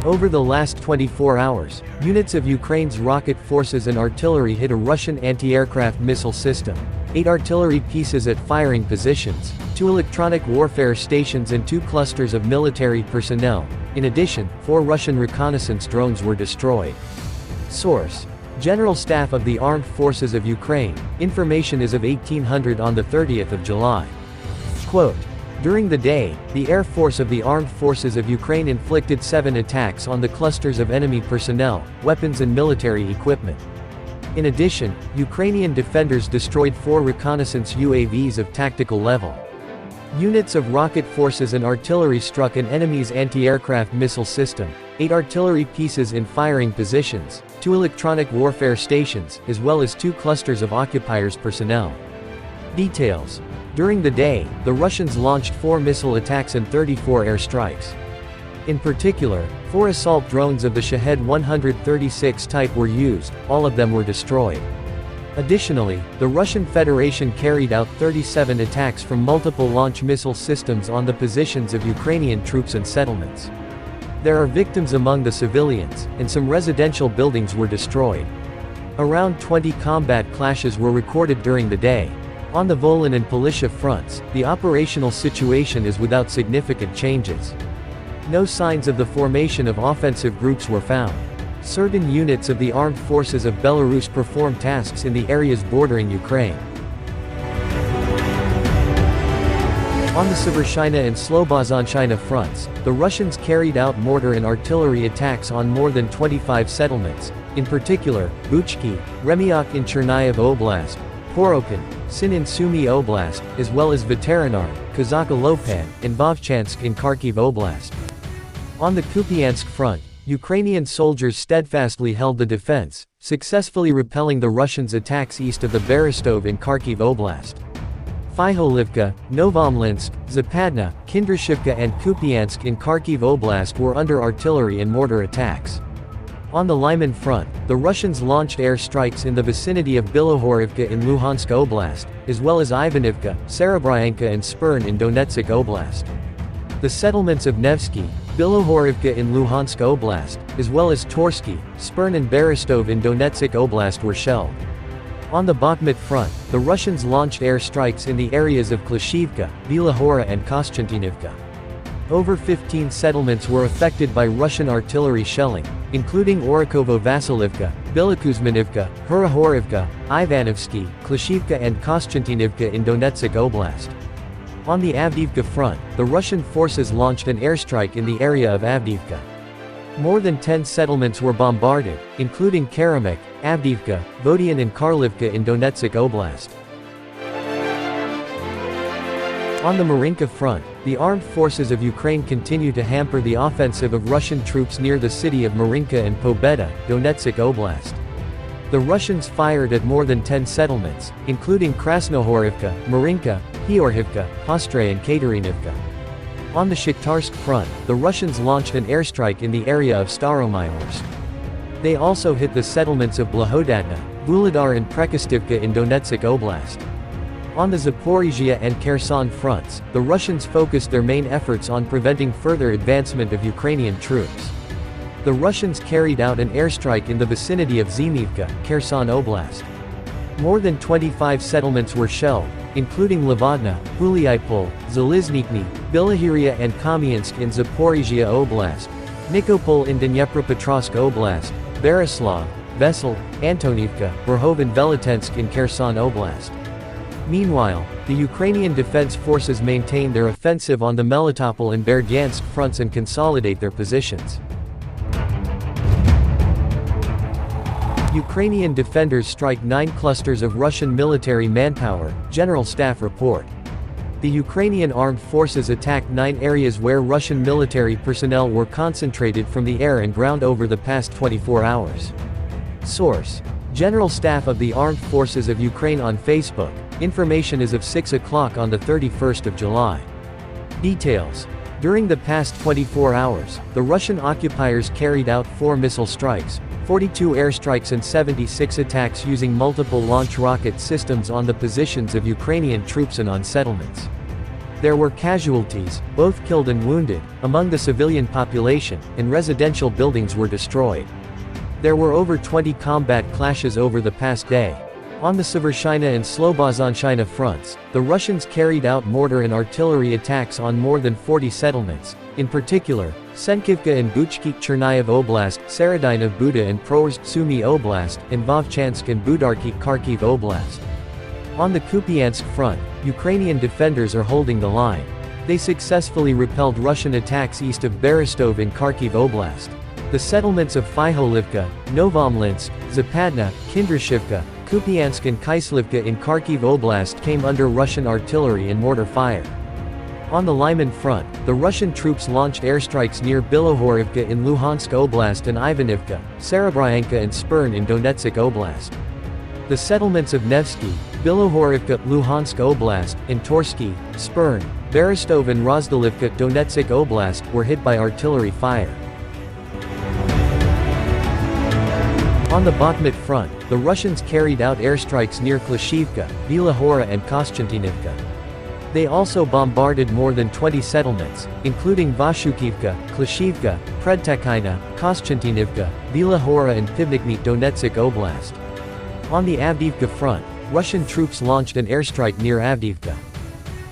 Over the last 24 hours, units of Ukraine's rocket forces and artillery hit a Russian anti-aircraft missile system, 8 artillery pieces at firing positions, 2 electronic warfare stations and 2 clusters of military personnel. In addition, 4 Russian reconnaissance drones were destroyed. Source: General Staff of the Armed Forces of Ukraine. Information is of 1800 on the 30th of July. Quote: During the day, the Air Force of the Armed Forces of Ukraine inflicted 7 attacks on the clusters of enemy personnel, weapons and military equipment. In addition, Ukrainian defenders destroyed 4 reconnaissance UAVs of tactical level. Units of rocket forces and artillery struck an enemy's anti-aircraft missile system, 8 artillery pieces in firing positions, 2 electronic warfare stations, as well as 2 clusters of occupiers personnel. Details: During the day, the Russians launched 4 missile attacks and 34 airstrikes. In particular, 4 assault drones of the Shahed 136 type were used, all of them were destroyed. Additionally, the Russian Federation carried out 37 attacks from multiple launch missile systems on the positions of Ukrainian troops and settlements. There are victims among the civilians, and some residential buildings were destroyed. Around 20 combat clashes were recorded during the day. On the Volyn and Polishcha fronts, the operational situation is without significant changes. No signs of the formation of offensive groups were found. Certain units of the armed forces of Belarus perform tasks in the areas bordering Ukraine. On the Severshchina and Slobozhenshchina fronts, the Russians carried out mortar and artillery attacks on more than 25 settlements, in particular, Buchki, Remyak in Chernihiv Oblast, Porokhin, Sin in Sumy Oblast, as well as Veterinar, Kozaka Lopan, and Vovchansk in Kharkiv Oblast. On the Kupiansk front, Ukrainian soldiers steadfastly held the defense, successfully repelling the Russians' attacks east of the Berestov in Kharkiv Oblast. Fyholivka, Novomlinsk, Zapadna, Kindrashivka and Kupiansk in Kharkiv Oblast were under artillery and mortar attacks. On the Lyman front, the Russians launched air strikes in the vicinity of Bilohorivka in Luhansk Oblast, as well as Ivanivka, Serebryanka and Spern in Donetsk Oblast. The settlements of Nevsky, Bilohorivka in Luhansk Oblast, as well as Torsky, Spern and Berestov in Donetsk Oblast were shelled. On the Bakhmut front, the Russians launched air strikes in the areas of Klashivka, Bilahora and Konstantinivka. Over 15 settlements were affected by Russian artillery shelling, including Orikovo-Vasilivka, Bilokuzmanivka, Hurahorivka, Ivanovsky, Klashivka and Konstantinivka in Donetsk Oblast. On the Avdiivka front, the Russian forces launched an airstrike in the area of Avdiivka. More than 10 settlements were bombarded, including Karamek, Avdiivka, Vodian and Karlivka in Donetsk Oblast. On the Marinka front, the armed forces of Ukraine continue to hamper the offensive of Russian troops near the city of Marinka and Pobeda, Donetsk Oblast. The Russians fired at more than 10 settlements, including Krasnohorivka, Marinka, Piorhivka, Postre and Katarinivka. On the Shakhtarsk front, the Russians launched an airstrike in the area of Staromaiorsk. They also hit the settlements of Blahodatna, Vuhledar and Prekostivka in Donetsk Oblast. On the Zaporizhia and Kherson fronts, the Russians focused their main efforts on preventing further advancement of Ukrainian troops. The Russians carried out an airstrike in the vicinity of Zimivka, Kherson Oblast. More than 25 settlements were shelled, including Lavadna, Huliaipol, Zaliznikny, Bilahiria and Kamiansk in Zaporizhia Oblast, Nikopol in Dnepropetrovsk Oblast, Berislav, Vesel, Antonivka, Verhov and Velitensk in Kherson Oblast. Meanwhile, the Ukrainian defense forces maintain their offensive on the Melitopol and Berdyansk fronts and consolidate their positions. Ukrainian defenders strike 9 clusters of Russian military manpower, General Staff report. The Ukrainian armed forces attacked 9 areas where Russian military personnel were concentrated from the air and ground over the past 24 hours. Source: General Staff of the Armed Forces of Ukraine on Facebook. Information is of 6 o'clock on the 31st of July. Details: During the past 24 hours, the Russian occupiers carried out 4 missile strikes, 42 airstrikes and 76 attacks using multiple launch rocket systems on the positions of Ukrainian troops and on settlements. There were casualties, both killed and wounded, among the civilian population, and residential buildings were destroyed. There were over 20 combat clashes over the past day. On the Severshchina and Slobozhanshchina fronts, the Russians carried out mortar and artillery attacks on more than 40 settlements, in particular, Senkivka and Buchki Chernihiv Oblast, Saradina Buda and Prorsk Sumy Oblast, and Vovchansk and Budarki Kharkiv Oblast. On the Kupiansk front, Ukrainian defenders are holding the line. They successfully repelled Russian attacks east of Berestov in Kharkiv Oblast. The settlements of Fyholivka, Novomlinsk, Zapadna, Kindrashivka, Kupiansk and Kyslivka in Kharkiv Oblast came under Russian artillery and mortar fire. On the Lyman front, the Russian troops launched airstrikes near Bilohorivka in Luhansk Oblast and Ivanivka, Serebryanka and Spern in Donetsk Oblast. The settlements of Nevsky, Bilohorivka, Luhansk Oblast, and Torsky, Spern, Berestov and Rozdalivka, Donetsk Oblast were hit by artillery fire. On the Bakhmut front, the Russians carried out airstrikes near Klashivka, Bilahora and Konstantinivka. They also bombarded more than 20 settlements, including Vashukivka, Klashivka, Predtakina, Konstantinivka, Bilahora and Pivnikny Donetsk Oblast. On the Avdiivka front, Russian troops launched an airstrike near Avdiivka.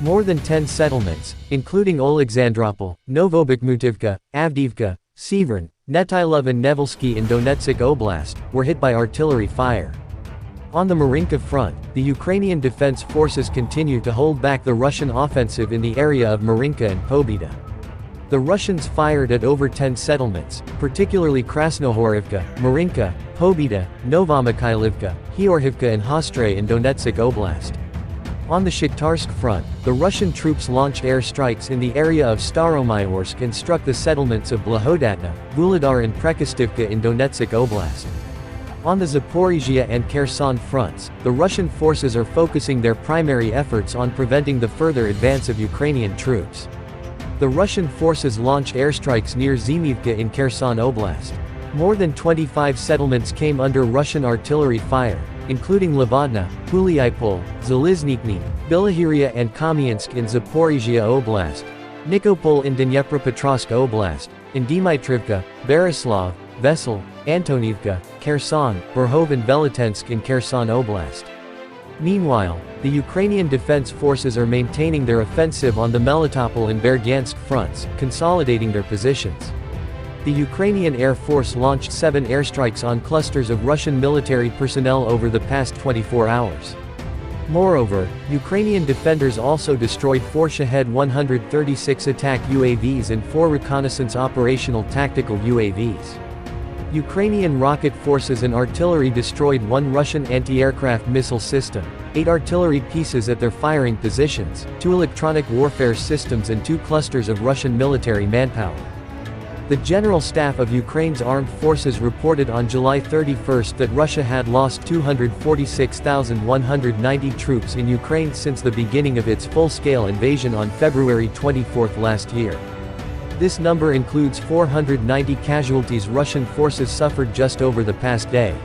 More than 10 settlements, including Oleksandropol, Novobakhmutivka, Avdiivka, Severn, Netailov and Nevelsky in Donetsk Oblast, were hit by artillery fire. On the Marinka front, the Ukrainian defense forces continue to hold back the Russian offensive in the area of Marinka and Pobeda. The Russians fired at over 10 settlements, particularly Krasnohorivka, Marinka, Pobeda, Novomikhailivka, Heorhivka and Hostray in Donetsk Oblast. On the Shakhtarsk front, the Russian troops launched airstrikes in the area of Staromayorsk and struck the settlements of Blahodatna, Vuhledar and Prekostivka in Donetsk Oblast. On the Zaporizhia and Kherson fronts, the Russian forces are focusing their primary efforts on preventing the further advance of Ukrainian troops. The Russian forces launched airstrikes near Zimivka in Kherson Oblast. More than 25 settlements came under Russian artillery fire, including Lavadna, Huliaipol, Zaliznikny, Bilahiria and Kamiansk in Zaporizhia Oblast, Nikopol in Dnepropetrovsk Oblast, in Dmitrivka, Berislav, Vesel, Antonivka, Kherson, Verhov and Velitensk in Kherson Oblast. Meanwhile, the Ukrainian defense forces are maintaining their offensive on the Melitopol and Berdyansk fronts, consolidating their positions. The Ukrainian Air Force launched 7 airstrikes on clusters of Russian military personnel over the past 24 hours. Moreover, Ukrainian defenders also destroyed 4 Shahed 136 attack UAVs and 4 reconnaissance operational tactical UAVs. Ukrainian rocket forces and artillery destroyed 1 Russian anti-aircraft missile system, 8 artillery pieces at their firing positions, 2 electronic warfare systems and 2 clusters of Russian military manpower. The General Staff of Ukraine's armed forces reported on July 31 that Russia had lost 246,190 troops in Ukraine since the beginning of its full-scale invasion on February 24 last year. This number includes 490 casualties Russian forces suffered just over the past day.